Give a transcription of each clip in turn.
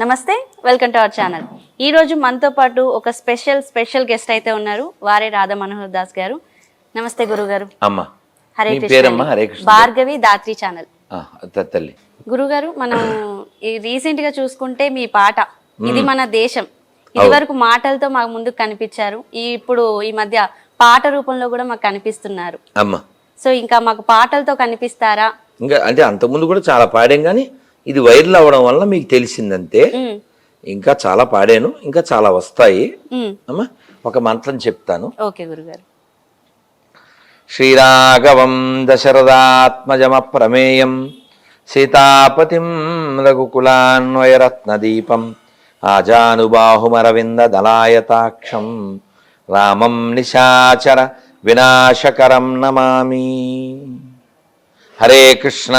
నమస్తే, welcome to our channel. ఈ రోజు మనతో పాటు ఒక స్పెషల్ గెస్ట్ అయితే ఉన్నారు. వారే రాధా మనోహర్ దాస్ గారు. నమస్తే గురుగారు. అమ్మా, హరే మీ కృష్ణ. పేరమ్మా? హరే కృష్ణ. భార్గవి దాత్రి ఛానల్. తల్లి. గురుగారు, మనం రీసెంట్ గా చూసుకుంటే మీ పాట ఇది మన దేశం ఇది వరకు మాటలతో మాకు ముందుకు కనిపించారు. ఇప్పుడు ఈ మధ్య పాట రూపంలో కూడా మాకు కనిపిస్తున్నారు. అమ్మా, సో ఇంకా మాకు పాటలతో కనిపిస్తారా? ఇంకా అంటే అంతకుముందు కూడా చాలా పాడాం, కానీ ఇది వైరల్ అవ్వడం వల్ల మీకు తెలిసిందంతే. ఇంకా చాలా పాడాను, ఇంకా చాలా వస్తాయి. అమ్మా, ఒక మంత్రం చెప్తాను. ఓకే గురుగారు. శ్రీరాఘవం దశరథాత్మజమ ప్రమేయం సీతాపతిం రఘుకులాన్వయరత్నదీపం ఆజానుబాహుమరవింద దళాయతాక్షం రామం నిశాచర వినాశకరం నమామి. హరే కృష్ణ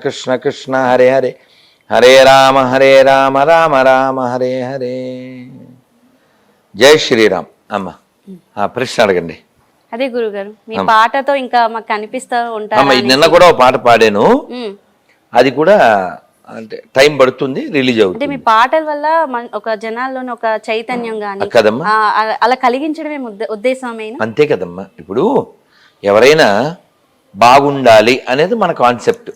కృష్ణ కృష్ణ హరే హరే, హరే రామ రామ రామ హరే హరే. జై శ్రీరామ్. అమ్మ, ప్రశ్న అడగండి. అదే గురుగారు, మీ పాటతో ఇంకా మాకు కనిపిస్తూ ఉంటారు. నిన్న కూడా ఒక పాట పాడాను, అది కూడా అంటే టైం పడుతుంది, రిలీజ్ అవుతుంది. అంటే మీ పాటల వల్ల ఒక జనాల్లోని ఒక చైతన్యం గాని కదమ్మా, అలా కలిగించడమే ఉద్దేశమైన. అంతే కదమ్మా. ఇప్పుడు ఎవరైనా బాగుండాలి అనేది మన కాన్సెప్ట్.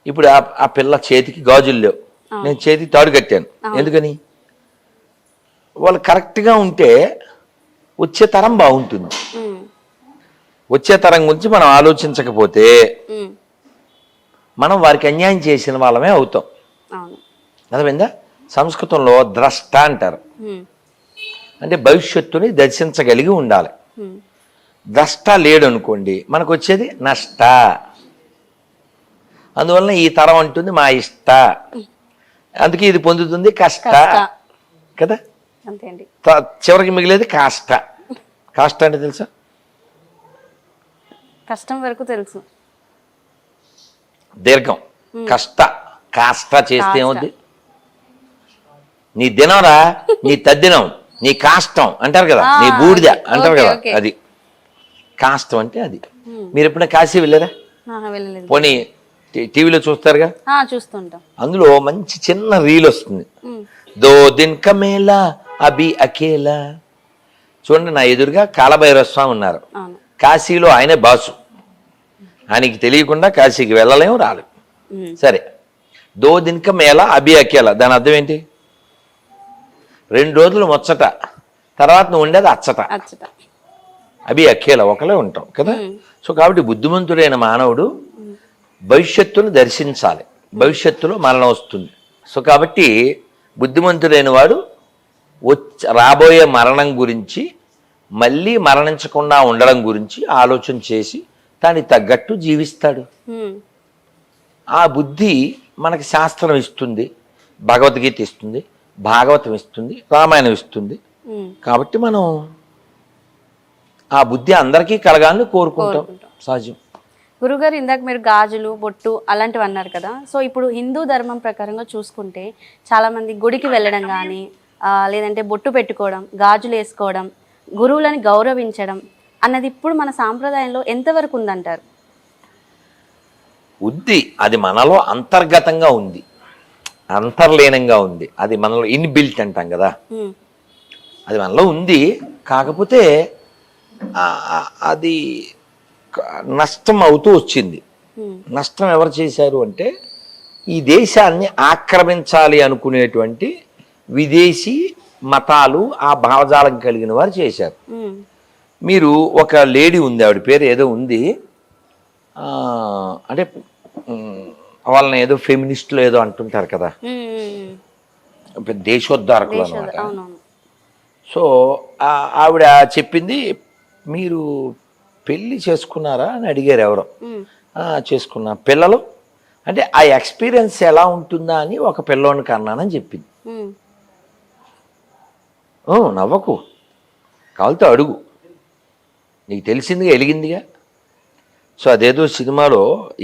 ఇప్పుడు ఆ పిల్ల చేతికి గాజులు లేవు, నేను చేతికి తాడు కట్టాను. ఎందుకని? వాళ్ళు కరెక్ట్గా ఉంటే వచ్చే తరం బాగుంటుంది. వచ్చే తరం గురించి మనం ఆలోచించకపోతే మనం వారికి అన్యాయం చేసిన వాళ్ళమే అవుతాం. అర్థమైందా? సంస్కృతంలో ద్రష్ట అంటారు, అంటే భవిష్యత్తుని దర్శించగలిగి ఉండాలి. ద్రష్ట లేడు అనుకోండి, మనకు వచ్చేది నష్ట. అందువలన ఈ తరం అంటుంది మా ఇష్ట, అందుకే ఇది పొందుతుంది కష్ట కదా. చివరికి మిగిలేది కాష్ట. కాష్ట అంటే తెలుసా? కష్టం వరకు తెలుసు. దీర్ఘం కష్ట. కాష్ట చేస్తే ఏమవుద్ది? నీ దినంరా, నీ తద్దినం, నీ కాష్టం అంటారు కదా, నీ బూడిద అంటారు కదా, అది కాష్టం అంటే అది. మీరు ఎప్పుడైనా కాశీ వెళ్ళారా? పోనీ టీవీలో చూస్తారుగా, చూస్తుంటాం. అందులో మంచి చిన్న రీల్ వస్తుంది. దో దిన్ కమేలా అభి అకేలా. చూడండి, నా ఎదురుగా కాలభైరవ స్వామి ఉన్నారు. కాశీలో ఆయనే బాసు, ఆయనకి తెలియకుండా కాశీకి వెళ్ళలేము, రాలేము. సరే, దో దిన్ కమేలా అభి అకేలా, దాని అర్థం ఏంటి? 2 రోజులు ముచ్చట, తర్వాత నువ్వు ఉండేది అచ్చట. అభి అకేలా, ఒకలే ఉంటాం కదా. సో కాబట్టి బుద్ధిమంతుడైన మానవుడు భవిష్యత్తును దర్శించాలి. భవిష్యత్తులో మరణం వస్తుంది. సో కాబట్టి బుద్ధిమంతుడైన వాడు రాబోయే మరణం గురించి, మళ్ళీ మరణించకుండా ఉండడం గురించి ఆలోచన చేసి దానికి తగ్గట్టు జీవిస్తాడు. ఆ బుద్ధి మనకి శాస్త్రం ఇస్తుంది, భగవద్గీత ఇస్తుంది, భాగవతం ఇస్తుంది, రామాయణం ఇస్తుంది. కాబట్టి మనం ఆ బుద్ధి అందరికీ కలగాలని కోరుకుంటాం, సహజం. గురుగారు, ఇందాక మీరు గాజులు, బొట్టు అలాంటివి అన్నారు కదా. సో ఇప్పుడు హిందూ ధర్మం ప్రకారంగా చూసుకుంటే చాలామంది గుడికి వెళ్ళడం కానీ, లేదంటే బొట్టు పెట్టుకోవడం, గాజులు వేసుకోవడం, గురువులని గౌరవించడం అన్నది ఇప్పుడు మన సాంప్రదాయంలో ఎంతవరకు ఉందంటారు? ఉంది, అది మనలో అంతర్గతంగా ఉంది, అంతర్లీనంగా ఉంది. అది మనలో ఇన్బిల్ట్ అంటాం కదా, అది మనలో ఉంది. కాకపోతే అది నష్టం అవుతూ వచ్చింది. నష్టం ఎవరు చేశారు అంటే, ఈ దేశాన్ని ఆక్రమించాలి అనుకునేటువంటి విదేశీ మతాలు, ఆ భావజాలం కలిగిన వారు చేశారు. మీరు ఒక లేడీ ఉంది, ఆవిడ పేరు ఏదో ఉంది, అంటే వాళ్ళని ఏదో ఫెమినిస్టులు ఏదో అంటుంటారు కదా, దేశోద్ధారకులు అనమాట. సో ఆవిడ చెప్పింది, మీరు పెళ్ళి చేసుకున్నారా అని అడిగారు ఎవరో. చేసుకున్నా. పిల్లలు అంటే ఆ ఎక్స్పీరియన్స్ ఎలా ఉంటుందా అని ఒక పిల్లోని కన్నానని చెప్పింది. నవ్వకు, కావాలితో అడుగు, నీకు తెలిసిందిగా, వెలిగిందిగా. సో అదేదో సినిమాలో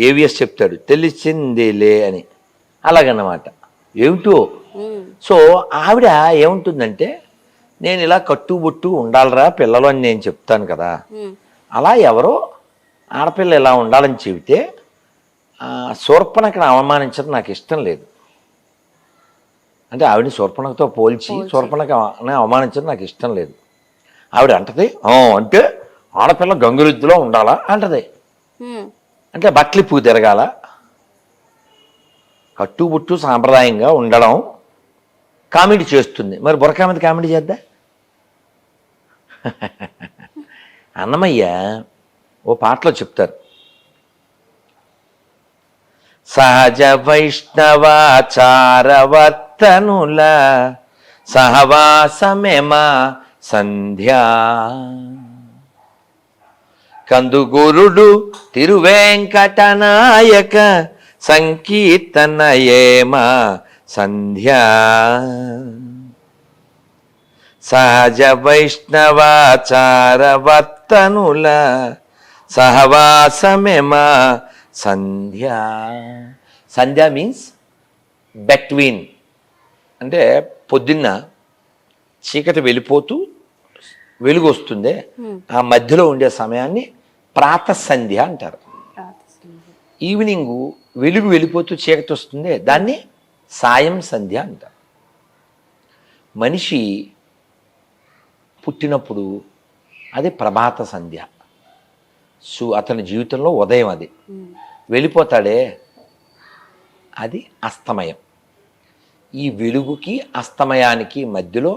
ఏవిఎస్ చెప్తాడు, తెలిసిందేలే అని, అలాగన్నమాట. ఏమిటో. సో ఆవిడ ఏముంటుందంటే, నేను ఇలా కట్టుబొట్టు ఉండాలరా పిల్లలు అని నేను చెప్తాను కదా, అలా ఎవరో ఆడపిల్ల ఇలా ఉండాలని చెబితే శూర్పణఖను అవమానించడం నాకు ఇష్టం లేదు. అంటే ఆవిడని శూర్పణఖతో పోల్చి శూర్పణఖని అవమానించడం నాకు ఇష్టం లేదు. ఆవిడ అంటది అంటే ఆడపిల్ల గంగురుద్దులో ఉండాలా అంటది. అంటే బట్లిప్పు తిరగాల, కట్టుబుట్టు సాంప్రదాయంగా ఉండడం, కామెడీ చేస్తుంది. మరి బుర్రకా మీద కామెడీ చేద్దా? అన్నమయ్య ఓ పాటలో చెప్తారు, సహజ వైష్ణవాచారవర్తనుల సహవాసమేమ సంధ్యా, కందుగురుడు తిరువేంకటనాయక సంకీర్తనయేమ సంధ్యా, సహజ వైష్ణవాచారవర్తనుల సహవాసమేమ సంధ్యా. సంధ్య మీన్స్ బెట్వీన్, అంటే పొద్దున్న చీకటి వెళ్ళిపోతూ వెలుగు వస్తుంది, ఆ మధ్యలో ఉండే సమయాన్ని ప్రాతసంధ్య అంటారు. ఈవినింగ్ వెలుగు వెళ్ళిపోతూ చీకటి వస్తుంది, దాన్ని సాయం సంధ్య అంటారు. మనిషి పుట్టినప్పుడు అది ప్రభాత సంధ్య, అతని జీవితంలో ఉదయం. అది వెళ్ళిపోతాడే అది అస్తమయం. ఈ వెలుగుకి అస్తమయానికి మధ్యలో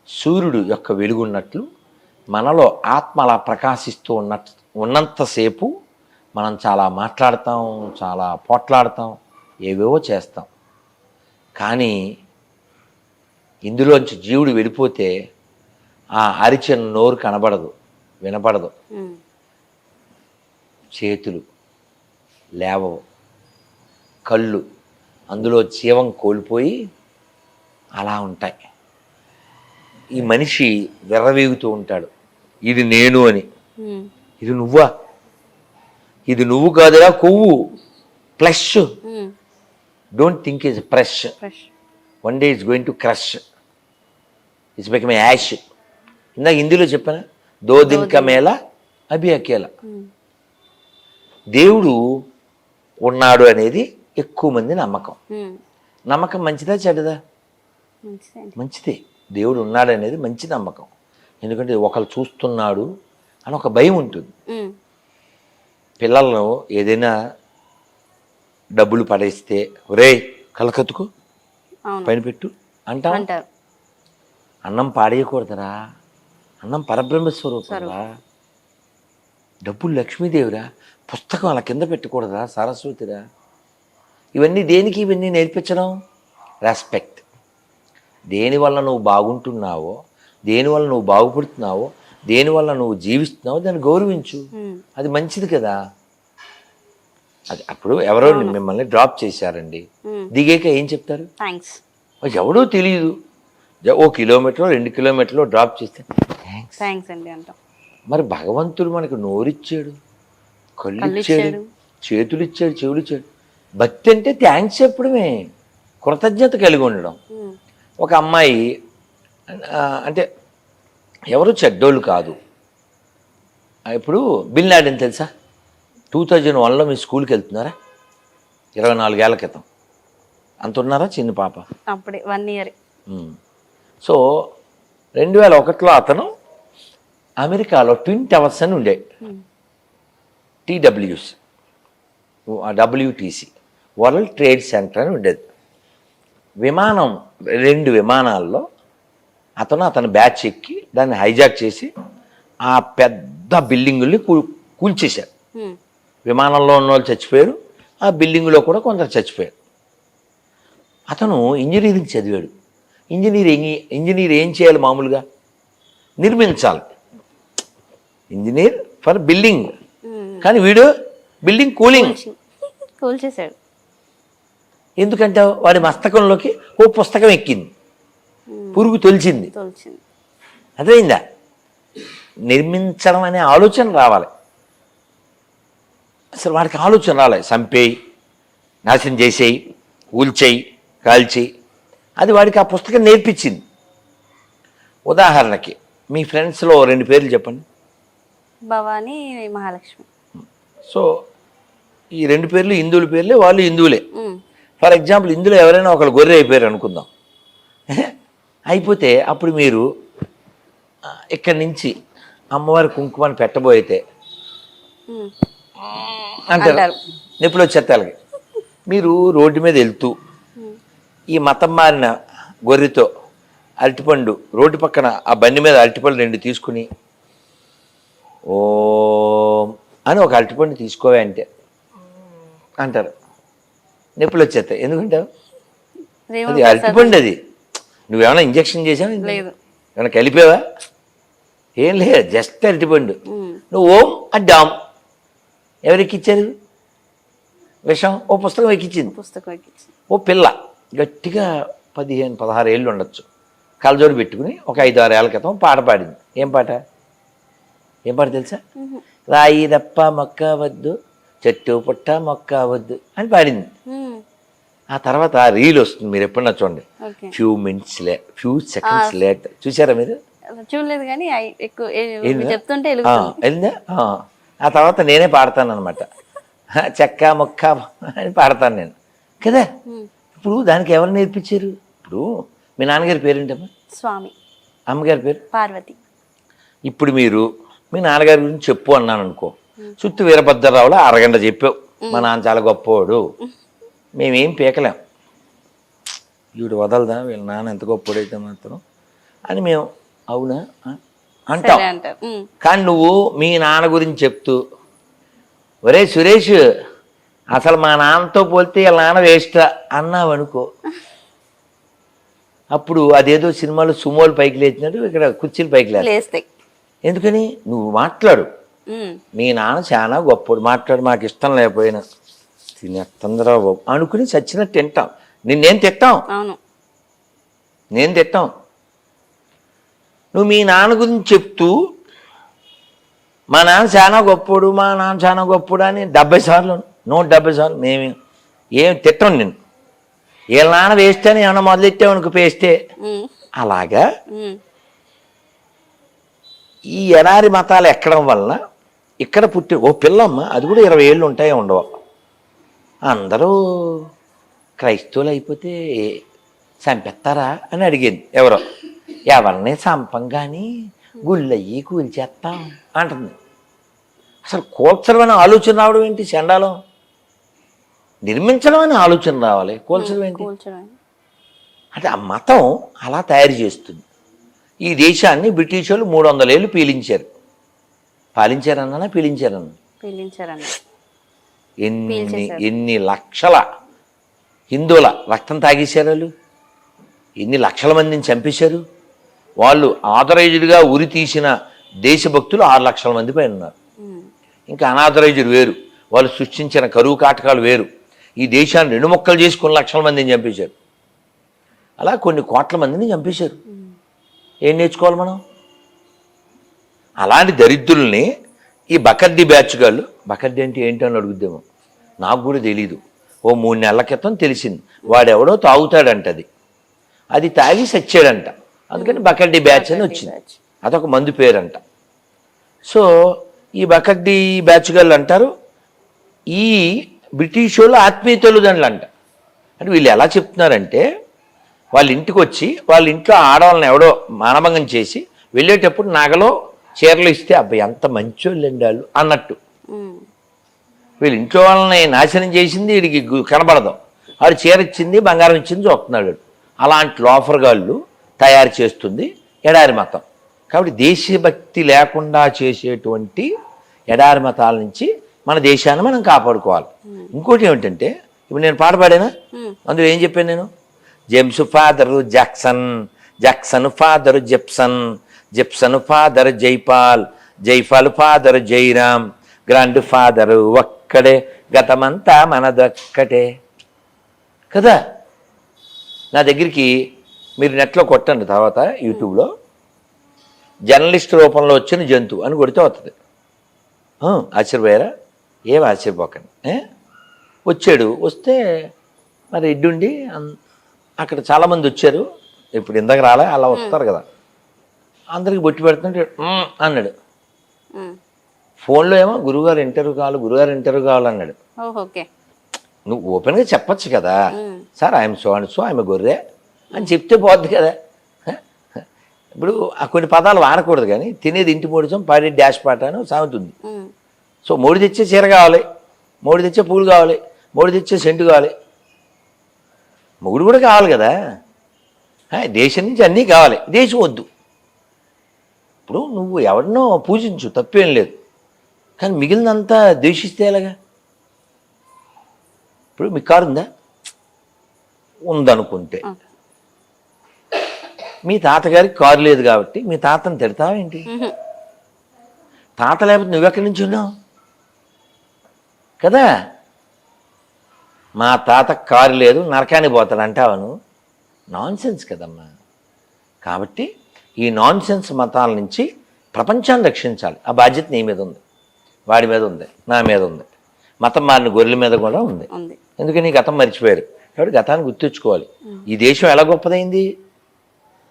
సూర్యుడు యొక్క వెలుగున్నట్లు మనలో ఆత్మ అలా ప్రకాశిస్తూ ఉన్నంతసేపు మనం చాలా మాట్లాడతాం, చాలా పోట్లాడతాం, ఏవేవో చేస్తాం. కానీ ఇందులోంచి జీవుడు వెళ్ళిపోతే ఆ అరిచిన నోరు కనబడదు, వినపడదు, చేతులు లేవవు, కళ్ళు అందులో జీవం కోల్పోయి అలా ఉంటాయి. ఈ మనిషి విర్రవీగుతూ ఉంటాడు, ఇది నేను అని. ఇది నువ్వా? ఇది నువ్వు కాదురా, కొవ్వు, flesh. Don't think is fresh. One day it's going to crush, it's become ash. ఇందాక హిందీలో చెప్పాను, దో దిన్ కా మేళా అభి అకేలా. దేవుడు ఉన్నాడు అనేది ఎక్కువ మంది నమ్మకం. నమ్మకం మంచిదా చెడ్డదా? మంచిదే. దేవుడు ఉన్నాడు అనేది మంచి నమ్మకం. ఎందుకంటే ఒకరు చూస్తున్నాడు అని ఒక భయం ఉంటుంది. పిల్లలను ఏదైనా డబ్బులు పడేస్తే ఒరే కలకత్తుకు పైన పెట్టు అంటారు. అన్నం పాడేయకూడదురా, అన్నం పరబ్రహ్మస్వరూపంరా, డబ్బులు లక్ష్మీదేవిరా, పుస్తకం అలా కింద పెట్టకూడదురా, సరస్వతిరా. ఇవన్నీ దేనికి? ఇవన్నీ నేర్పించడం రెస్పెక్ట్. దేనివల్ల నువ్వు బాగుంటున్నావో, దేనివల్ల నువ్వు బాగుపడుతున్నావో, దేనివల్ల నువ్వు జీవిస్తున్నావో దాన్ని గౌరవించు. అది మంచిది కదా. అది అప్పుడు ఎవరో మిమ్మల్ని డ్రాప్ చేశారండి, దిగాక ఏం చెప్తారు? ఎవడో తెలియదు, ఓ కిలోమీటర్ 2 కిలోమీటర్లు డ్రాప్ చేస్తే థ్యాంక్స్ అండి అంటాం. మరి భగవంతుడు మనకు నోరిచ్చాడు, కళ్ళు ఇచ్చాడు, చేతులు ఇచ్చాడు, చెవులు ఇచ్చాడు. భక్తి అంటే థ్యాంక్స్ చెప్పడమే, కృతజ్ఞత కలిగి ఉండడం. ఒక అమ్మాయి, అంటే ఎవరు చెడ్డోళ్ళు కాదు. ఇప్పుడు బిన్ లాడెన్ తెలుసా? 2001లో మీ స్కూల్కి వెళ్తున్నారా? 24 ఏళ్ల క్రితం అంత ఉన్నారా? చిన్న పాప, అప్పుడే 1 ఇయర్. సో 2001లో అతను అమెరికాలో ట్విన్ టవర్స్ అని ఉండే, TWS, WTC, world trade centre అని ఉండేది. విమానం 2 విమానాల్లో అతని బ్యాచ్ ఎక్కి దాన్ని హైజాక్ చేసి ఆ పెద్ద బిల్డింగుల్ని కూల్చేశారు. విమానంలో ఉన్న వాళ్ళు చచ్చిపోయారు, ఆ బిల్డింగులో కూడా కొందరు చచ్చిపోయారు. అతను ఇంజనీరింగ్ చదివాడు. ఇంజనీర్ ఏం చేయాలి? మామూలుగా నిర్మించాలి, ఇంజనీర్ ఫర్ బిల్డింగ్. కానీ వీడు బిల్డింగ్ కూల్చేశాడు. ఎందుకంటే వాడి మస్తకంలోకి ఓ పుస్తకం ఎక్కింది, పురుగు తొలిచింది. అదేందా? నిర్మించడం అనే ఆలోచన రావాలి. అసలు వాడికి ఆలోచన రాలేదు. చంపేయి, నాశనం చేసేయి, కూల్చేయి, కాల్చేయి. అది వాడికి ఆ పుస్తకం నేర్పించింది. ఉదాహరణకి మీ ఫ్రెండ్స్లో 2 పేర్లు చెప్పండి. భవానీ, మహాలక్ష్మి. సో ఈ 2 పేర్లు హిందువుల పేర్లే, వాళ్ళు హిందువులే. ఫర్ ఎగ్జాంపుల్ ఇందులో ఎవరైనా ఒకరు గొర్రె అయిపోయారు అనుకుందాం. అయిపోతే అప్పుడు మీరు ఇక్కడి నుంచి అమ్మవారి కుంకుమని పెట్టబోయితే అంటారు, నొప్పులు వచ్చేస్తాలకి. మీరు రోడ్డు మీద వెళ్తూ ఈ మతం మారిన గొర్రెతో అరటిపండు రోడ్డు పక్కన ఆ బండి మీద అరటిపండు 2 తీసుకుని ఓం అని ఒక అరటిపండు తీసుకోవే అంటే అంటారు, నొప్పులు వచ్చేస్తాయి. ఎందుకంటావు? అది అరటిపండు, అది నువ్వేమైనా ఇంజక్షన్ చేసావా, ఏమైనా కలిపావా? ఏం లేదు, జస్ట్ అరటిపండు. నువ్వు ఓం అడ్డాం, ఎవరు ఎక్కిచ్చారు విషం? ఓ పుస్తకం ఎక్కించింది. ఓ పిల్ల గట్టిగా 15-16 ఏళ్ళు ఉండొచ్చు, కళ్ళజోడు పెట్టుకుని ఒక 5-6 ఏళ్ల క్రితం పాట పాడింది. ఏం పాట తెలుసా? రాయి రప్ప మొక్క వద్దు, చెట్టు పుట్ట మొక్క వద్దు అని పాడింది. ఆ తర్వాత రీల్ వస్తుంది, మీరు ఎప్పుడన్నా చూడండి. ఫ్యూ సెకండ్స్ లేట్ చూసారా మీరు? చూడలేదు కానీ చెప్తుంటే వెళ్ళిందా? ఆ తర్వాత నేనే పాడతాను అనమాట, చెక్క మొక్క అని పాడతాను నేను కదా. ఇప్పుడు దానికి ఎవరు నేర్పించారు? ఇప్పుడు మీ నాన్నగారి పేరేంటమ్మా? స్వామి. అమ్మగారి పేరు పార్వతి. ఇప్పుడు మీరు మీ నాన్నగారి గురించి చెప్పు అన్నాను అనుకో, చుట్టూ వీరభద్రరావులో అరగంట చెప్పావు, మా నాన్న చాలా గొప్పవాడు, మేమేం పీకలేం, వీడు వదలదా వీళ్ళ నాన్న ఎంత గొప్పవాడైతే మాత్రం అని మేము అవునా అంటాం. కానీ నువ్వు మీ నాన్న గురించి చెప్తూ ఒరే సురేష్ అసలు మా నాన్నతో పోలితే వీళ్ళ నాన్న వేస్ట్ అన్నావు అనుకో, అప్పుడు అదేదో సినిమాలో సుమోలు పైకి లేచినట్టు ఇక్కడ కుర్చీలు పైకి లేస్తాయి. ఎందుకని? నువ్వు మాట్లాడు, మీ నాన్న చాలా గొప్పడు, మాట్లాడు, మాకు ఇష్టం లేకపోయినా తినేస్తుందిరా బాబు అనుకుని చచ్చినట్టు తింటాం. నేను తిట్టాం, నువ్వు మీ నాన్న గురించి చెప్తూ మా నాన్న చాలా గొప్పడు, మా నాన్న చాలా గొప్పడు అని 70 సార్లు 170 సార్లు మేము ఏం తిట్టం. నేను వీళ్ళ నాన్న వేస్తే అని ఏమన్నా మొదలెట్టామనుకో పేస్తే అలాగా. ఈ ఎడారి మతాలు ఎక్కడం వలన ఇక్కడ పుట్టి ఓ పిల్లమ్మ, అది కూడా 20 ఏళ్ళు ఉంటాయో ఉండవు, అందరూ క్రైస్తవులు అయిపోతే చంపేస్తారా అని అడిగింది ఎవరో. ఎవరిని చంపం కానీ గుళ్ళయ్యి కూల్చేస్తాం అంటుంది. అసలు కూల్చడం అనే ఆలోచన రావడం ఏంటి? చండాలం. నిర్మించడం అనే ఆలోచన రావాలి, కూల్చడం ఏంటి? అంటే ఆ మతం అలా తయారు చేస్తుంది. ఈ దేశాన్ని బ్రిటిష్ వాళ్ళు 300 ఏళ్ళు పీలించారు. పీలించారన్నా ఎన్ని లక్షల హిందువుల రక్తం తాగేశారు వాళ్ళు, ఎన్ని లక్షల మందిని చంపేశారు వాళ్ళు. ఆథరైజ్డ్గా ఉరి తీసిన దేశభక్తులు 6 లక్షల మంది పైన ఉన్నారు. ఇంకా అనాథరైజ్డ్ వేరు, వాళ్ళు సృష్టించిన కరువు కాటకాలు వేరు. ఈ దేశాన్ని 2 ముక్కలు చేసి కొన్ని లక్షల మందిని చంపేశారు, అలా కొన్ని కోట్ల మందిని చంపేశారు. ఏం నేర్చుకోవాలి మనం? అలాంటి దరిద్రుల్ని ఈ బకర్డీ బ్యాచ్ గాళ్ళు, బకర్డీ అంటే ఏంటని అడుగుద్దేమో, నాకు కూడా తెలీదు. ఓ 3 నెలల క్రితం తెలిసింది, వాడెవడో తాగుతాడంటది, అది తాగి సచ్చాడంట, అందుకని బకర్డీ బ్యాచ్ అని వచ్చింది, అదొక మందు పేరంట. సో ఈ బకర్డీ బ్యాచ్ గాళ్ళు అంటారు ఈ బ్రిటిష్ వాళ్ళు ఆత్మీయ తల్లిదండ్రులు అంట. అంటే వీళ్ళు ఎలా చెప్తున్నారంటే, వాళ్ళ ఇంటికి వచ్చి వాళ్ళ ఇంట్లో ఆడవాళ్ళని ఎవడో మానభంగం చేసి వెళ్ళేటప్పుడు నగలో చీరలు ఇస్తే అబ్బాయి ఎంత మంచోళ్ళండి వాళ్ళు అన్నట్టు. వీళ్ళ ఇంట్లో వాళ్ళని నాశనం చేసింది వీడికి కనబడదు, వాడు చీర ఇచ్చింది బంగారం ఇచ్చింది చూస్తున్నాడు. అలాంటి లోఫర్గాళ్ళు తయారు చేస్తుంది ఎడారి మతం. కాబట్టి దేశభక్తి లేకుండా చేసేటువంటి ఎడారి మతాల నుంచి మన దేశాన్ని మనం కాపాడుకోవాలి. ఇంకోటి ఏమిటంటే, ఇప్పుడు నేను పాట పాడానా, అందులో ఏం చెప్పాను నేను? James father Jackson, Jackson father Jepson, Jepson father Jaipal, Jaipal father Jairam, grand father ఒక్కడే, గతమంతా మనదొక్కటే కదా. నా దగ్గరికి మీరు నెట్లో కొట్టండి, తర్వాత యూట్యూబ్లో జర్నలిస్ట్ రూపంలో వచ్చిన జంతువు అని కొడితే వస్తుంది. ఆశ్చర్యపోయారా? ఏం ఆశ్చర్యపోకండి. వచ్చాడు, వస్తే మరి ఎడ్డుండి అక్కడ చాలామంది వచ్చారు, ఇప్పుడు ఇందాక రాలే, అలా వస్తారు కదా, అందరికి బొట్టి పెడుతుంటే అన్నాడు. ఫోన్లో ఏమో గురుగారు ఇంటర్వ్యూ కావాలన్నాడు. నువ్వు ఓపెన్గా చెప్పచ్చు కదా, sir I'm so and so, ఆమె గొర్రె, అని చెప్తే పోద్ది కదా. ఇప్పుడు ఆ కొన్ని పదాలు వాడకూడదు, కానీ తినేది ఇంటి మూడిచం పాడే డాష్ పాట అని సాగుతుంది. సో మోడి తెచ్చే చీర కావాలి, మోడి తెచ్చే పూలు కావాలి, మోడి తెచ్చే సెంటు కావాలి, మొగుడు కూడా కావాలి కదా. దేశం నుంచి అన్నీ కావాలి, దేశం వద్దు. ఇప్పుడు నువ్వు ఎవరినో పూజించు, తప్పేం లేదు, కానీ మిగిలినంతా ద్వేషిస్తే ఎలాగా? ఇప్పుడు మీ కారు ఉందా? ఉందనుకుంటే మీ తాతగారికి కారు లేదు కాబట్టి మీ తాతను తిడతావేంటి? తాత లేకపోతే నువ్వెక్కడి నుంచి ఉన్నావు కదా. మా తాత కారు లేదు నరకానికి పోతాడు అంటావను, నాన్ సెన్స్ కదమ్మా. కాబట్టి ఈ నాన్ సెన్స్ మతాల నుంచి ప్రపంచాన్ని రక్షించాలి. ఆ బాధ్యత నీ మీద ఉంది, వాడి మీద ఉంది, నా మీద ఉంది, మతం మారిన గొర్రెల మీద కూడా ఉంది. ఎందుకని గతం మర్చిపోయారు కాబట్టి గతాన్ని గుర్తుంచుకోవాలి. ఈ దేశం ఎలా గొప్పదైంది,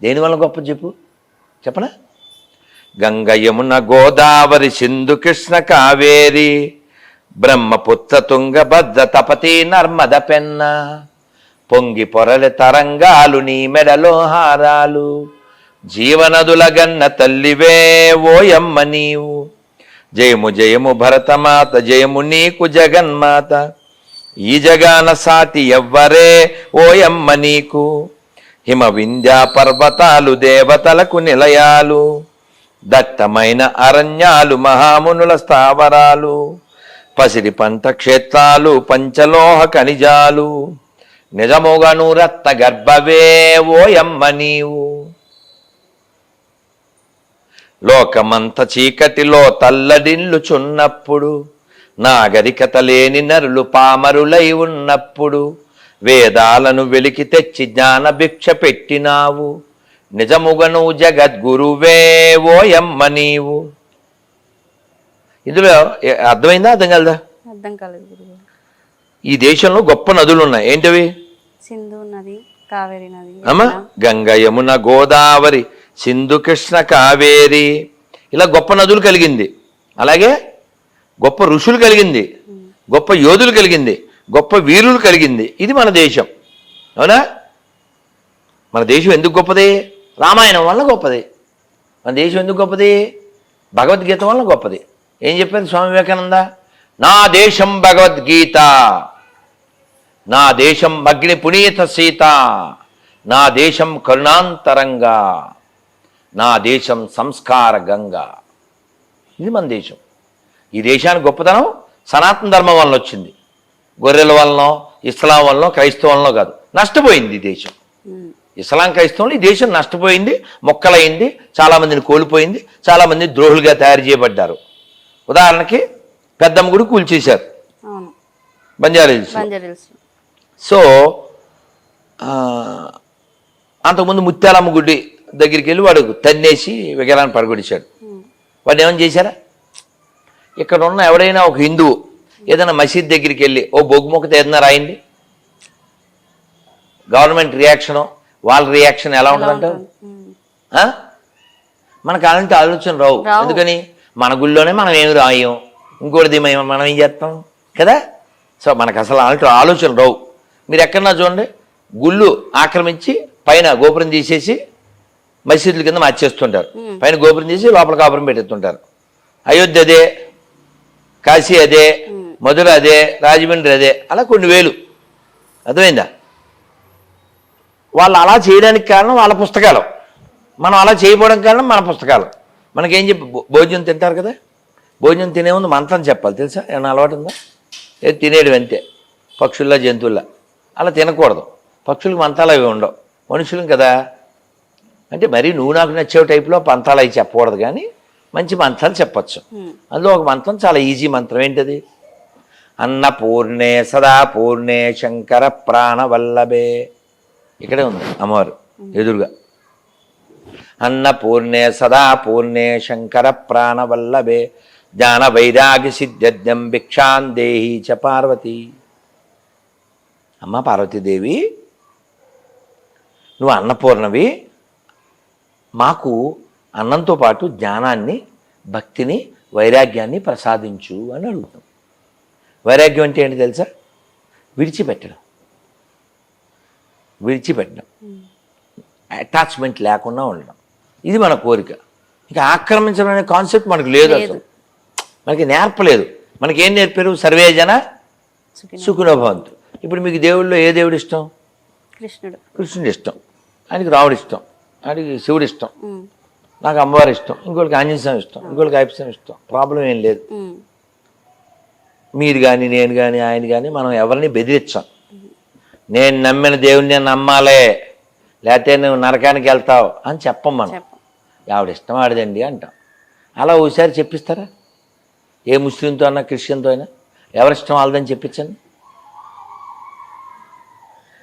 దేనివల్ల గొప్ప చెప్పు, చెప్పనా? గంగ యమున గోదావరి సింధు కృష్ణ కావేరి బ్రహ్మపుత్ర తుంగభద్ర తపతి నర్మద పెన్న పొంగి పొరలి తరంగాలు నీ మెడలో హారాలు జీవనదుల గన్న తల్లివే ఓయమ్మ నీవు. జయము జయము భరతమాత, జయము నీకు జగన్మాత, ఈ జగాన సాటి ఎవ్వరే ఓయమ్మ నీకు. హిమ వింధ్యా పర్వతాలు దేవతలకు నిలయాలు, దట్టమైన అరణ్యాలు మహామునుల స్థావరాలు, పసిడి పంట క్షేత్రాలు పంచలోహ ఖనిజాలు, నిజముగను రత్న గర్భవే ఓయమ్మ నీవు. లోకమంత చీకటిలో తల్లడిల్లుచున్నప్పుడు, నాగరికత లేని నరులు పామరులై ఉన్నప్పుడు, వేదాలను వెలికి తెచ్చి జ్ఞాన భిక్ష పెట్టినావు, నిజముగను జగద్గురువే ఓయమ్మ నీవు. ఇందులో అర్థమైందా, అర్థం కలదా? అర్థం కాలేదు గురుగారు. ఈ దేశంలో గొప్ప నదులు ఉన్నాయి. ఏంటవి? సింధు నది, కావేరి నది, అమ్మా గంగ యమున గోదావరి సింధు కృష్ణ కావేరి, ఇలా గొప్ప నదులు కలిగింది. అలాగే గొప్ప ఋషులు కలిగింది, గొప్ప యోధులు కలిగింది, గొప్ప వీరులు కలిగింది. ఇది మన దేశం, అవునా? మన దేశం ఎందుకు గొప్పది? రామాయణం వల్ల గొప్పది. మన దేశం ఎందుకు గొప్పది? భగవద్గీత వల్ల గొప్పది. ఏం చెప్పారు స్వామి వివేకానంద? నా దేశం భగవద్గీత, నా దేశం అగ్ని పునీత సీత, నా దేశం కరుణాంతరంగా, నా దేశం సంస్కార గంగా. ఇది మన దేశం. ఈ దేశానికి గొప్పతనం సనాతన ధర్మం వల్ల వచ్చింది, గొర్రెల వలనో ఇస్లాం వలనో క్రైస్తవం వలనో కాదు. నష్టపోయింది ఈ దేశం. ఇస్లాం క్రైస్తవంలో ఈ దేశం నష్టపోయింది, మొక్కలైంది, చాలామందిని కోల్పోయింది, చాలామంది ద్రోహులుగా తయారు చేయబడ్డారు. ఉదాహరణకి పెద్దమ్మ గుడి కూల్చేశారు బంజారాహిల్స్. సో అంతకుముందు ముత్యాలమ్మ గుడి దగ్గరికి వెళ్ళి వాడు తన్నేసి విగ్రహాన్ని పడగొడిచాడు. వాడు ఏమని చేశారా? ఇక్కడ ఉన్న ఎవరైనా ఒక హిందువు ఏదైనా మసీద్ దగ్గరికి వెళ్ళి ఓ బొగ్గుముక్కతో ఏదైనా రాయింది, గవర్నమెంట్ రియాక్షను వాళ్ళ రియాక్షన్ ఎలా ఉంటుందంటారు? మనకు అలాంటి ఆలోచన రావు. ఎందుకని? మన గుళ్ళోనే మనం ఏమి రాయం, ఇంకోటిది మనం ఏం చేస్తాం కదా. సో మనకు అసలు అలాంటి ఆలోచన రావు. మీరు ఎక్కడన్నా చూడండి, గుళ్ళు ఆక్రమించి పైన గోపురం తీసేసి మసీదుల కింద మార్చేస్తుంటారు, పైన గోపురం తీసి లోపల కాపురం పెట్టేస్తుంటారు. అయోధ్య అదే, కాశీ అదే, మధుర అదే, రాజమండ్రి అదే, అలా కొన్ని వేలు. అర్థమైందా? వాళ్ళు అలా చేయడానికి కారణం వాళ్ళ పుస్తకాలు, మనం అలా చేయకపోవడానికి కారణం మన పుస్తకాలు. మనకేం చెప్పి భోజనం తింటారు కదా, భోజనం తినే ముందు మంత్రం చెప్పాలి, తెలుసా? ఏమన్నా అలవాటు ఉందా? ఏది తినేడు అంతే, పక్షుల్లా జంతువుల్లా. అలా తినకూడదు. పక్షులకు మంత్రాలు అవి ఉండవు, మనుషులం కదా. అంటే మరీ నువ్వు నాకు నచ్చే టైప్లో పంతాలు అవి చెప్పకూడదు, కానీ మంచి మంత్రాలు చెప్పచ్చు. అందులో ఒక మంత్రం చాలా ఈజీ మంత్రం. ఏంటది? అన్నపూర్ణే సదా పూర్ణే శంకర ప్రాణవల్లభే. ఇక్కడే ఉంది అమ్మవారు ఎదురుగా. అన్నపూర్ణే సదా పూర్ణే శంకర ప్రాణవల్లభే జ్ఞాన వైరాగ్య సిద్ధ్యం భిక్షాందేహి చ పార్వతి. అమ్మ పార్వతీదేవి, నువ్వు అన్నపూర్ణవి, మాకు అన్నంతో పాటు జ్ఞానాన్ని, భక్తిని, వైరాగ్యాన్ని ప్రసాదించు అని అడుగుతాం. వైరాగ్యం అంటే ఏంటి తెలుసా? విడిచిపెట్టడం. అటాచ్మెంట్ లేకుండా ఉండడం, ఇది మన కోరిక. ఇంకా ఆక్రమించడం అనే కాన్సెప్ట్ మనకు లేదు, అసలు మనకి నేర్పలేదు. మనకి ఏం నేర్పారు? సర్వే జన సుఖినో భవంతు. ఇప్పుడు మీకు దేవుళ్ళలో ఏ దేవుడు ఇష్టం? కృష్ణుడు ఇష్టం, ఆయనకి రాముడు ఇష్టం, ఆయనకి శివుడు ఇష్టం, నాకు అమ్మవారు ఇష్టం, ఇంకోళ్ళకి ఆంజనేయ స్వామి ఇష్టం, ఇంకోళ్ళకి అయ్యప్ప స్వామి ఇష్టం. ప్రాబ్లం ఏం లేదు. మీరు కానీ నేను కానీ ఆయన కానీ మనం ఎవరిని బెదిరించాం. నేను నమ్మిన దేవుడిని నేను నమ్మాలే, లేకపోతే నువ్వు నరకానికి వెళ్తావు అని చెప్పం మనం. ఆవిడ ఇష్టం ఆడదండి అంటాం. అలా ఒకసారి చెప్పిస్తారా? ఏ ముస్లింతో అయినా క్రిస్టియన్తో అయినా ఎవరిష్టం వాళ్ళదని చెప్పించండి.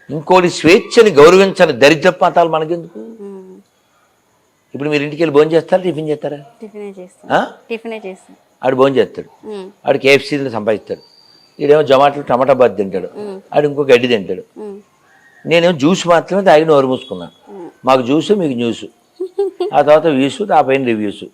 ఇంకోటి స్వేచ్ఛని గౌరవించని దరిద్ర మతాలు మనకెందుకు? ఇప్పుడు మీరు ఇంటికి వెళ్ళి భోజనం చేస్తారా, టిఫిన్ చేస్తారా? ఆడు భోజనం చేస్తాడు, ఆడు కేఎఫ్సీని సంపాదిస్తాడు, ఈడేమో జొమాటో టమాటా బాత్ తింటాడు, ఆడు ఇంకో గడ్డి తింటాడు. నేనేమో జ్యూస్ మాత్రమే తాగి నోరు మూసుకున్నాను. మాకు జ్యూసు, మీకు జ్యూసు, ఆ తర్వాత వ్యూసు, ఆ పైన రివ్యూసు.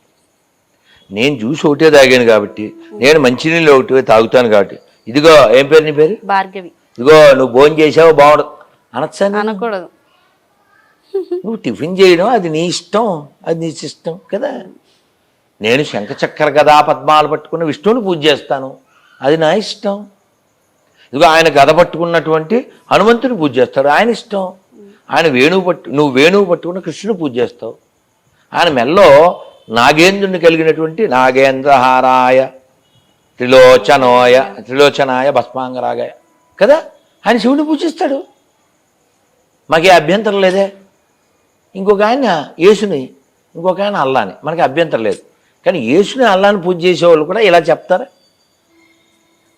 నేను జ్యూస్ ఒకటే తాగాను కాబట్టి, నేను మంచినీళ్ళు ఒకటి తాగుతాను కాబట్టి, ఇదిగో ఏం పేరు నీ పేరు? భార్గవి. ఇదిగో నువ్వు భోజనం చేసావు బాగుండదు అనొచ్చా? అనకూడదు. నువ్వు టిఫిన్ చేయడం అది నీ ఇష్టం, అది నీ ఇష్టం కదా. నేను శంఖచక్ర గదా పద్మాలు పట్టుకున్న విష్ణువుని పూజ చేస్తాను, అది నా ఇష్టం. ఇదిగో ఆయన గద పట్టుకున్నటువంటి హనుమంతుని పూజ చేస్తాడు, ఆయన ఇష్టం. ఆయన నువ్వు వేణువు పట్టుకున్న కృష్ణుని పూజ చేస్తావు. ఆయన మెల్లో నాగేంద్రుని కలిగినటువంటి నాగేంద్రహారాయ త్రిలోచనాయ భస్మాంగరాగాయ కదా, ఆయన శివుని పూజిస్తాడు. మాకే అభ్యంతరం లేదే. ఇంకొక ఆయన యేసుని, ఇంకొక ఆయన అల్లాని, మనకి అభ్యంతరం లేదు. కానీ యేసుని అల్లాని పూజ చేసేవాళ్ళు కూడా ఇలా చెప్తారా?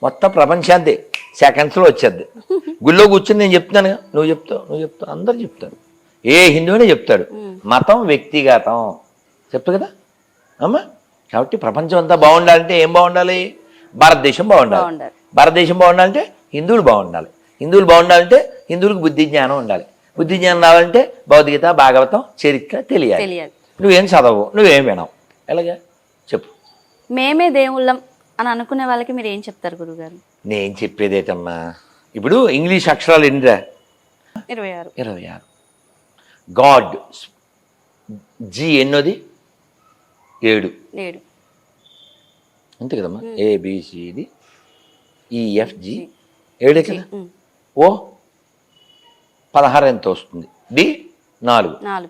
మొత్తం ప్రపంచాంతే సెకండ్స్లో వచ్చేద్ది. గుళ్ళో కూర్చొని నేను చెప్తున్నాను, నువ్వు చెప్తావు, అందరూ చెప్తారు. ఏ హిందువునే చెప్తాడు. మతం వ్యక్తిగతం చెప్తా కదా అమ్మా. కాబట్టి ప్రపంచం అంతా బాగుండాలంటే ఏం బాగుండాలి? భారతదేశం బాగుండాలి. భారతదేశం బాగుండాలంటే హిందువులు బాగుండాలి. హిందువులు బాగుండాలంటే హిందువులకు బుద్ధి జ్ఞానం ఉండాలి. బుద్ధి జ్ఞానం రావాలంటే భౌతికత, భాగవతం, చరిత్ర తెలియాలి. నువ్వేం చదవవు, నువ్వేం వినవు, ఎలాగా చెప్పు? మేమే దేవుళ్ళం అని అనుకునే వాళ్ళకి మీరు ఏం చెప్తారు గురుగారు? నేను చెప్పేదేటమ్మా, ఇప్పుడు ఇంగ్లీష్ అక్షరాలు ఎన్నిరా? 26. God G ఎన్నోది? 7. అంతే కదమ్మా. ఏబిసిడి ఈఎఫ్జి 7 కదా. ఓ 16 ఎంత వస్తుంది? డి 4.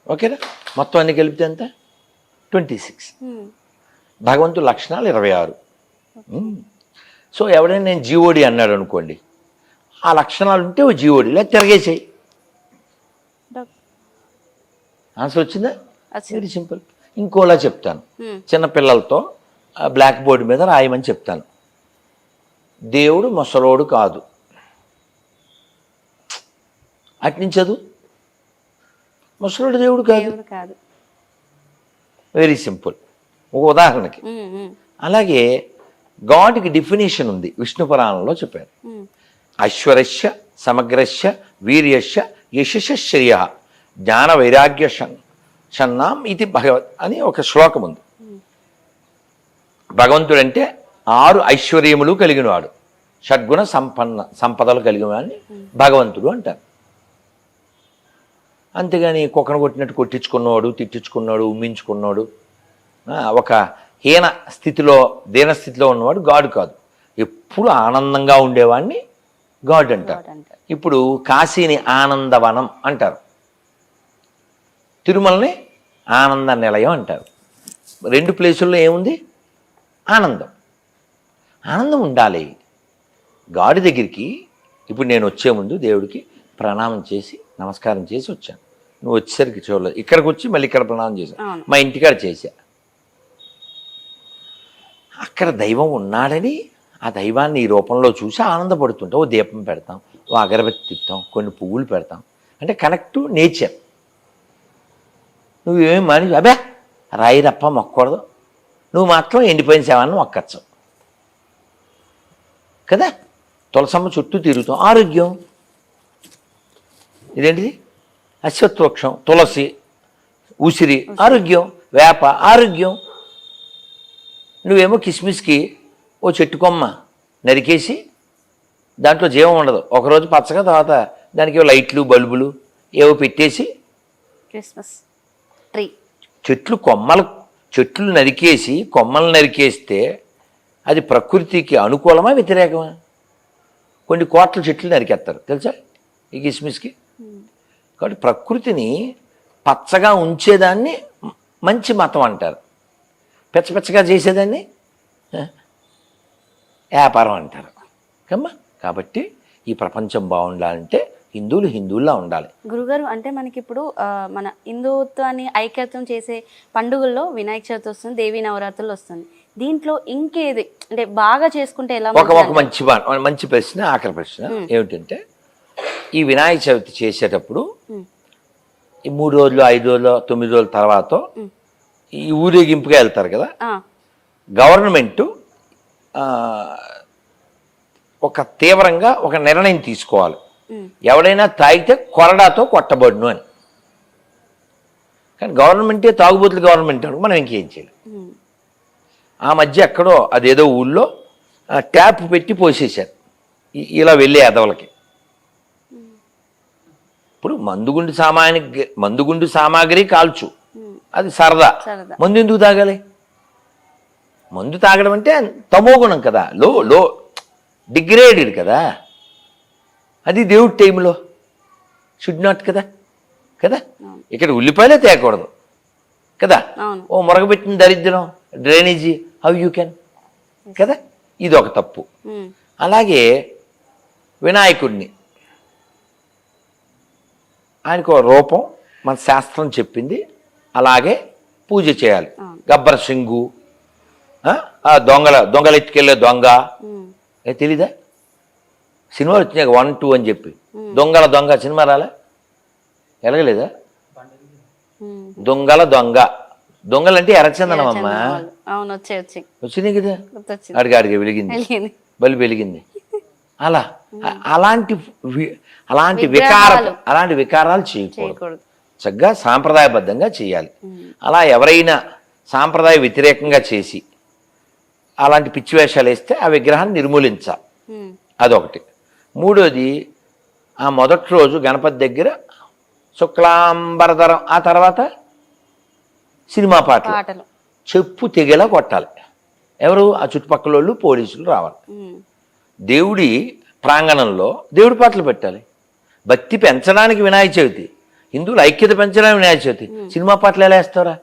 ఓకేనా? మొత్తం అన్ని కలిపితే ఎంత? 26. భగవంతుడు లక్షణాలు 26. సో ఎవడైనా నేను జీవోడి అన్నాడు అనుకోండి, ఆ లక్షణాలు ఉంటే ఓ జీవోడి, లేదా తిరగేసేయి. ఆన్సర్ వచ్చిందా? Very simple. ఇంకోలా చెప్తాను, చిన్నపిల్లలతో బ్లాక్ బోర్డు మీద రాయమని చెప్తాను. దేవుడు ముసలోడు కాదు, అట్నుంచి చదువు. ముసలోడు దేవుడు కాదు. Very simple. ఒక ఉదాహరణకి. అలాగే గాడ్కి డెఫినేషన్ ఉంది, విష్ణు పురాణంలో చెప్పారు. ఐశ్వర్యస్య సమగ్రస్య వీర్యస్య యశస్య శ్రేయ జ్ఞాన వైరాగ్య షన్నాం ఇది భగవత్ అని ఒక శ్లోకం ఉంది. భగవంతుడు అంటే 6 ఐశ్వర్యములు కలిగినవాడు, షడ్గుణ సంపదలు కలిగిన వాడిని భగవంతుడు అంటారు. అంతేగాని కుక్కను కొట్టినట్టు కొట్టించుకున్నవాడు, తిట్టించుకున్నాడు, ఉమ్మించుకున్నాడు, ఒక హీన స్థితిలో, దీనస్థితిలో ఉన్నవాడు గాడ్ కాదు. ఎప్పుడు ఆనందంగా ఉండేవాడిని గాడ్ అంటారు. ఇప్పుడు కాశీని ఆనందవనం అంటారు, తిరుమలని ఆనంద నిలయం అంటారు. 2 ప్లేసుల్లో ఏముంది? ఆనందం. ఆనందం ఉండాలి. గాడి దగ్గరికి ఇప్పుడు నేను వచ్చే ముందు దేవుడికి ప్రణామం చేసి నమస్కారం చేసి వచ్చాను. నువ్వు వచ్చేసరికి చూడలేదు, ఇక్కడికి వచ్చి మళ్ళీ ఇక్కడ ప్రణామం చేశాను, మా ఇంటికాడ చేశా. అక్కడ దైవం ఉన్నాడని ఆ దైవాన్ని ఈ రూపంలో చూసి ఆనందపడుతుంటాం. ఓ దీపం పెడతాం, ఓ అగరబత్తి తిప్పుతాం, కొన్ని పువ్వులు పెడతాం. అంటే కనెక్ట్ టు నేచర్. నువ్వేం మాని అబ్బా రాయి రప్ప మొక్కకూడదు, నువ్వు మాత్రం ఎండిపోయిన సేవాన్ని మొక్కచ్చు కదా. తులసమ్మ చుట్టూ తిరుగుతాం, ఆరోగ్యం. ఇదేంటిది? అశ్వత్వృక్షం, తులసి, ఉసిరి, ఆరోగ్యం. వేప, ఆరోగ్యం. నువ్వేమో కిస్మిస్కి ఓ చెట్టు కొమ్మ నరికేసి దాంట్లో జీవం ఉండదు, ఒకరోజు పచ్చగా, తర్వాత దానికి లైట్లు బల్బులు ఏవో పెట్టేసి క్రిస్మస్ ట్రీ. చెట్లు నరికేసి కొమ్మలు నరికేస్తే అది ప్రకృతికి అనుకూలమా వ్యతిరేకమా? కొన్ని కోట్ల చెట్లు నరికేస్తారు తెలుసా ఈ కిస్మిస్కి. కాబట్టి ప్రకృతిని పచ్చగా ఉంచేదాన్ని మంచి మతం అంటారు, పెచ్చగా చేసేదాన్ని వ్యాపారం అంటారు కమ్మా. కాబట్టి ఈ ప్రపంచం బాగుండాలంటే హిందువుల్లా ఉండాలి. గురుగారు, అంటే మనకి ఇప్పుడు మన హిందుత్వాన్ని ఐక్యతం చేసే పండుగల్లో వినాయక చవితి వస్తుంది, దేవీ నవరాత్రులు వస్తుంది. దీంట్లో ఇంకేది అంటే బాగా చేసుకుంటే ఎలా? ఒక మంచి ప్రశ్న, ఆఖరి ప్రశ్న ఏమిటంటే, ఈ వినాయక చవితి చేసేటప్పుడు ఈ 3 రోజులు 5 రోజులు 9 రోజుల తర్వాత ఈ ఊరేగింపుగా వెళ్తారు కదా, గవర్నమెంట్ ఒక తీవ్రంగా ఒక నిర్ణయం తీసుకోవాలి, ఎవడైనా తాగితే కొరడాతో కొట్టబడును అని. కానీ గవర్నమెంటే తాగుబోతులు గవర్నమెంట్ అనుకో, మనం ఇంకేం చేయాలి. ఆ మధ్య ఎక్కడో అదేదో ఊళ్ళో ట్యాప్ పెట్టి పోసేశారు ఇలా వెళ్ళే ఎదవలకి. ఇప్పుడు మందుగుండు సామాగ్రి కాల్చు, అది సరదా. మందు ఎందుకు తాగాలి? మందు తాగడం అంటే తమోగుణం కదా, లో డిగ్రేడెడ్ కదా, అది దేవుడి టైంలో షుడ్ నాట్ కదా. ఇక్కడ ఉల్లిపాయలే తేకూడదు కదా, ఓ మురగబెట్టిన దరిద్రం డ్రైనేజీ, హౌ యూ కెన్ కదా, ఇది ఒక తప్పు. అలాగే వినాయకుడిని, ఆయనకు రూపం మన శాస్త్రం చెప్పింది, అలాగే పూజ చేయాలి. గబ్బర్ సింగు, దొంగలు ఎత్తుకెళ్ళే దొంగ, తెలీదా? సినిమాలు వచ్చినాక 1, 2 అని చెప్పి దొంగ సినిమా రాలే, ఎలాగలేదా? దొంగలంటే ఎర్రచందనం అమ్మా, వచ్చినాయి కదా, అడిగాడిగా వెలిగింది, బలి వెలిగింది. అలాంటి వికారాలు చేయకూడదు, చక్కగా సాంప్రదాయబద్ధంగా చేయాలి. అలా ఎవరైనా సాంప్రదాయ వ్యతిరేకంగా చేసి అలాంటి పిచ్చి వేషాలు వేస్తే ఆ విగ్రహాన్ని నిర్మూలించాలి, అదొకటి. మూడోది, ఆ మొదటి రోజు గణపతి దగ్గర శుక్లాంబరధరం, ఆ తర్వాత సినిమా పాటలు చెప్పు తెగేలా కొట్టాలి. ఎవరు? ఆ చుట్టుపక్కల వాళ్ళు, పోలీసులు రావాలి. దేవుడి ప్రాంగణంలో దేవుడి పాటలు పెట్టాలి. భక్తి పెంచడానికి వినాయక చవితి, హిందువులు ఐక్యత పెంచడానికి వినాయక చవితి. సినిమా పాటలు ఎలా వేస్తారా?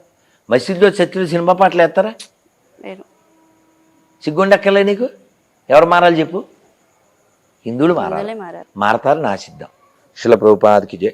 మసీదులో చర్చిలో సినిమా పాటలు వేస్తారా? సిగ్గుండక్కర్లే నీకు? ఎవరు మారాలి చెప్పు? హిందువులు మారాలి, మారతారు, నా సిద్ధం. శిల ప్రభుపాదికి జై.